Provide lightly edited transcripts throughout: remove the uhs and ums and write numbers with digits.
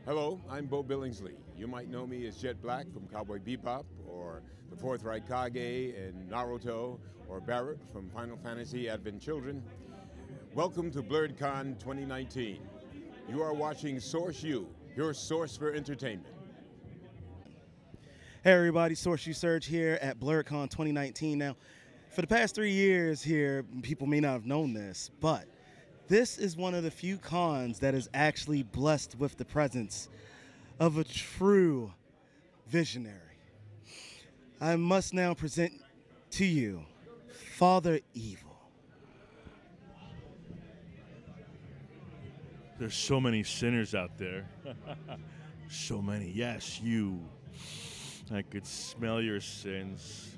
Hello, I'm Bo Billingsley. You might know me as Jet Black from Cowboy Bebop, or the Fourth Raikage in Naruto, or Barrett from Final Fantasy Advent Children. Welcome to Blerdcon 2019. You are watching Source U, your source for entertainment. Hey everybody, Source U Surge here at Blerdcon 2019. Now, for the past 3 years here, people may not have known this, but this is one of the few cons that is actually blessed with the presence of a true visionary. I must now present to you Father Evil. There's so many sinners out there. So many. Yes, you. I could smell your sins.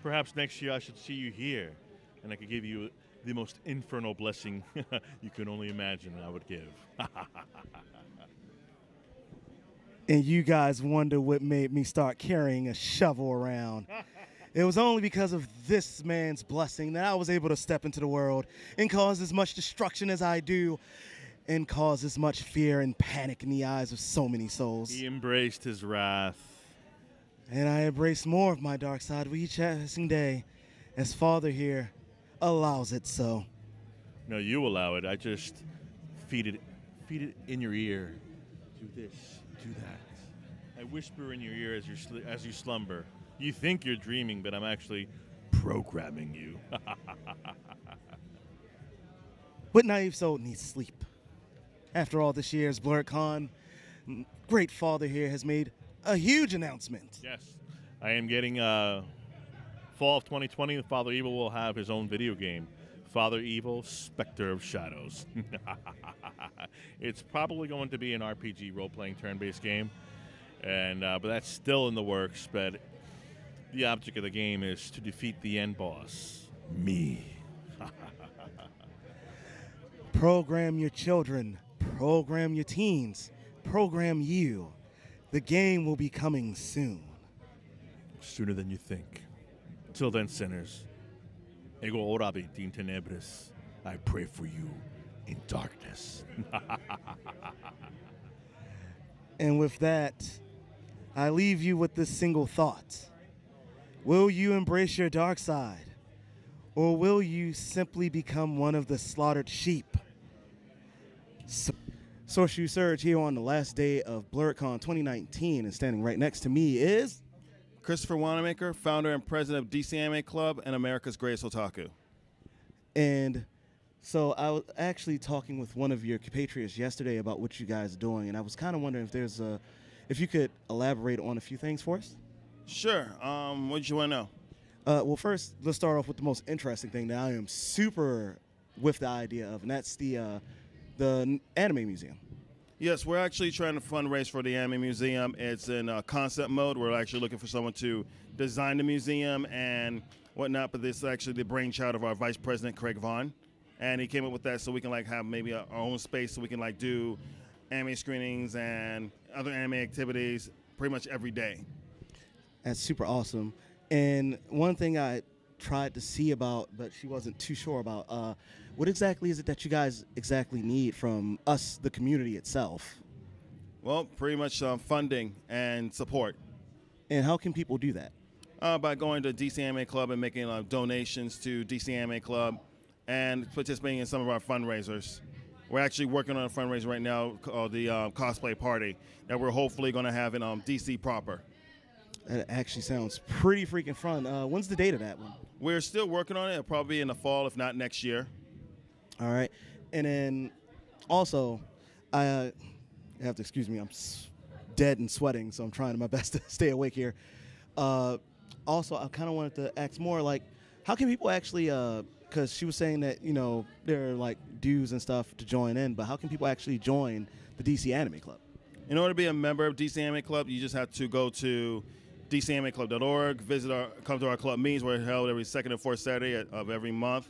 Perhaps next year I should see you here, and I could give you the most infernal blessing you can only imagine I would give. And you guys wonder what made me start carrying a shovel around. It was only because of this man's blessing that I was able to step into the world and cause as much destruction as I do, and cause as much fear and panic in the eyes of so many souls. He embraced his wrath. And I embrace more of my dark side with each passing day, as Father here allows it so. No, you allow it. I just feed it in your ear. Do this, do that. I whisper in your ear as you slumber. You think you're dreaming, but I'm actually programming you. But naive soul needs sleep. After all this year's Blerdcon, great Father here has made a huge announcement. Yes, I am getting fall of 2020. Father Evil will have his own video game, Father Evil: Spectre of Shadows. It's probably going to be an RPG role-playing turn-based game, and but that's still in the works. But the object of the game is to defeat the end boss, me. Program your children, program your teens, program you. The game will be coming soon. Sooner than you think. Till then, sinners, ego orabit in tenebris. I pray for you in darkness. And with that, I leave you with this single thought. Will you embrace your dark side? Or will you simply become one of the slaughtered sheep? Source U Surge here on the last day of Blerdcon 2019, and standing right next to me is Christopher Wanamaker, founder and president of DC Anime Club and America's Greatest Otaku. And so I was actually talking with one of your compatriots yesterday about what you guys are doing, and I was kind of wondering if you could elaborate on a few things for us. Sure. What did you want to know? Well, first, let's start off with the most interesting thing that I am super with the idea of, and that's the Anime Museum. Yes, we're actually trying to fundraise for the Anime Museum. It's in concept mode. We're actually looking for someone to design the museum and whatnot, but this is actually the brainchild of our Vice President, Craig Vaughn. And he came up with that so we can have maybe our own space so we can do anime screenings and other anime activities pretty much every day. That's super awesome. And one thing I tried to see about, but she wasn't too sure about, what exactly is it that you guys exactly need from us, the community itself? Well, pretty much funding and support. And how can people do that? By going to DC Anime Club and making donations to DC Anime Club and participating in some of our fundraisers. We're actually working on a fundraiser right now called the Cosplay Party that we're hopefully going to have in DC proper. That actually sounds pretty freaking fun. When's the date of that one? We're still working on it. It'll probably be in the fall, if not next year. All right. And then also, you have to excuse me, I'm dead and sweating, so I'm trying my best to stay awake here. Also, I kind of wanted to ask more, how can people actually, because she was saying that, there are dues and stuff to join in, but how can people actually join the DC Anime Club? In order to be a member of DC Anime Club, you just have to go to dcanimeclub.org, come to our club meetings. We're held every second and fourth Saturday of every month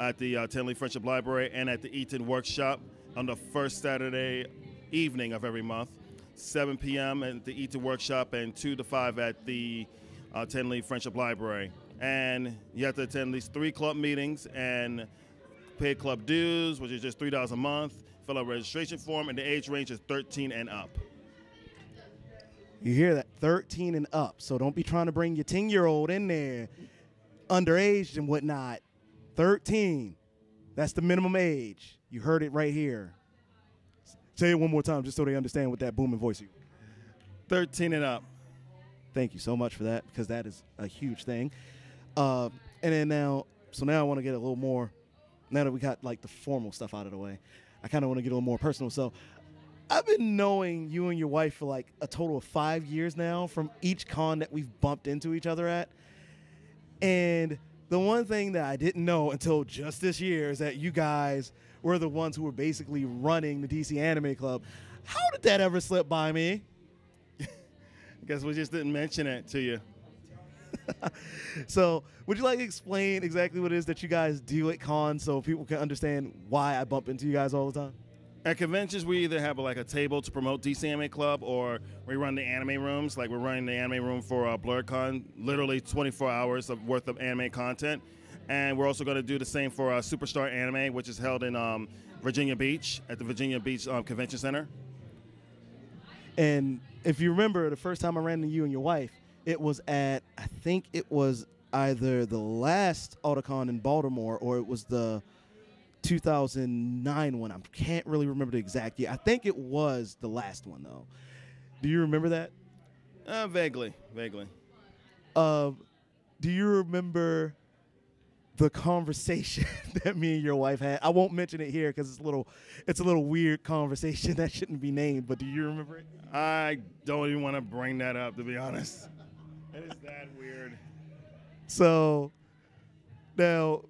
at the Tenley Friendship Library and at the Eaton Workshop on the first Saturday evening of every month, 7 p.m. at the Eaton Workshop and 2 to 5 at the Tenley Friendship Library. And you have to attend at least 3 club meetings and pay club dues, which is just $3 a month, fill out a registration form, and the age range is 13 and up. You hear that? 13 and up. So don't be trying to bring your 10-year-old in there, underage and whatnot. 13. That's the minimum age. You heard it right here. Say it one more time just so they understand with that booming voice. 13 and up. Thank you so much for that, because that is a huge thing. And then now I want to get a little more, now that we got like the formal stuff out of the way, I kind of want to get a little more personal. So I've been knowing you and your wife for like a total of 5 years now from each con that we've bumped into each other at. And the one thing that I didn't know until just this year is that you guys were the ones who were basically running the DC Anime Club. How did that ever slip by me? I guess we just didn't mention it to you. So would you like to explain exactly what it is that you guys do at cons so people can understand why I bump into you guys all the time? At conventions, we either have like a table to promote DC Anime Club, or we run the anime rooms. Like we're running the anime room for Blerdcon, literally 24 hours worth of anime content. And we're also going to do the same for Superstar Anime, which is held in Virginia Beach at the Virginia Beach Convention Center. And if you remember, the first time I ran into you and your wife, it was at, I think it was either the last AutoCon in Baltimore or it was the 2009 one. I can't really remember the exact year. I think it was the last one, though. Do you remember that? Vaguely. Do you remember the conversation that me and your wife had? I won't mention it here because it's a little weird conversation that shouldn't be named, but do you remember it? I don't even want to bring that up, to be honest. It is that weird. So now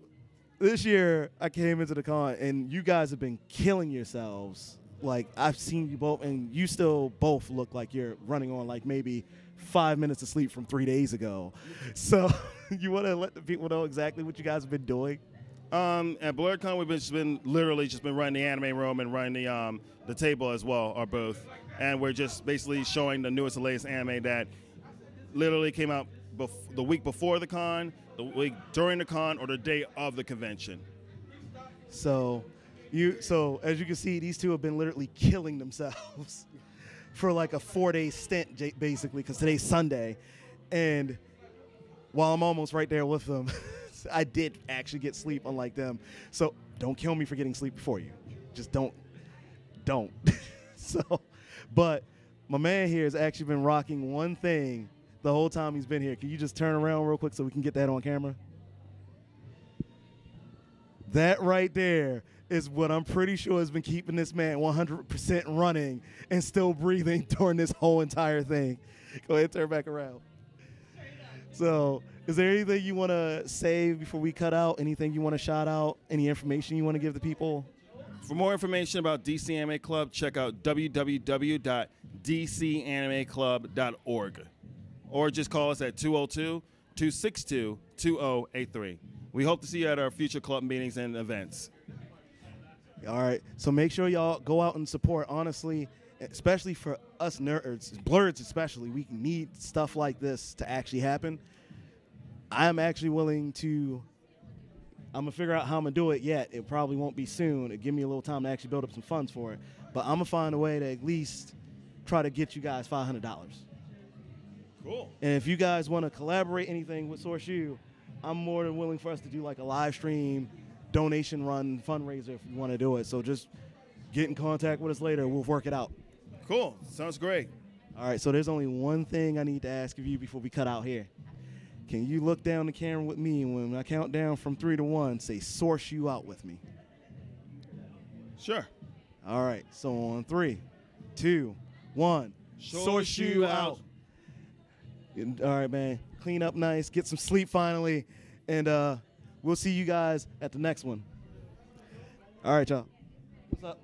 this year I came into the con and you guys have been killing yourselves. Like I've seen you both, and you still both look like you're running on like maybe 5 minutes of sleep from 3 days ago. So you want to let the people know exactly what you guys have been doing? At Blerdcon, we've literally just been running the anime room and running the table as well, or both. And we're just basically showing the newest and latest anime that literally came out the week before the con, the week during the con, or the day of the convention. So as you can see, these two have been literally killing themselves for like a 4-day stint, basically, because today's Sunday. And while I'm almost right there with them, I did actually get sleep, unlike them. So don't kill me for getting sleep before you. Just don't. But my man here has actually been rocking one thing the whole time he's been here. Can you just turn around real quick so we can get that on camera? That right there is what I'm pretty sure has been keeping this man 100% running and still breathing during this whole entire thing. Go ahead, turn back around. So is there anything you want to say before we cut out? Anything you want to shout out? Any information you want to give the people? For more information about DC Anime Club, check out www.dcanimeclub.org. Or just call us at 202-262-2083. We hope to see you at our future club meetings and events. All right, so make sure y'all go out and support. Honestly, especially for us nerds, Blerds especially, we need stuff like this to actually happen. I'm actually willing to, I'm going to figure out how I'm going to do it yet. It probably won't be soon. It'll give me a little time to actually build up some funds for it. But I'm going to find a way to at least try to get you guys $500. Cool. And if you guys want to collaborate anything with Source U, I'm more than willing for us to do like a live stream, donation run, fundraiser if you want to do it. So just get in contact with us later. We'll work it out. Cool. Sounds great. All right, so there's only one thing I need to ask of you before we cut out here. Can you look down the camera with me, and when I count down from 3 to 1, say Source You out with me? Sure. All right, so on 3, 2, 1. Source You out. All right, man. Clean up nice, get some sleep finally, and we'll see you guys at the next one. All right, y'all. What's up?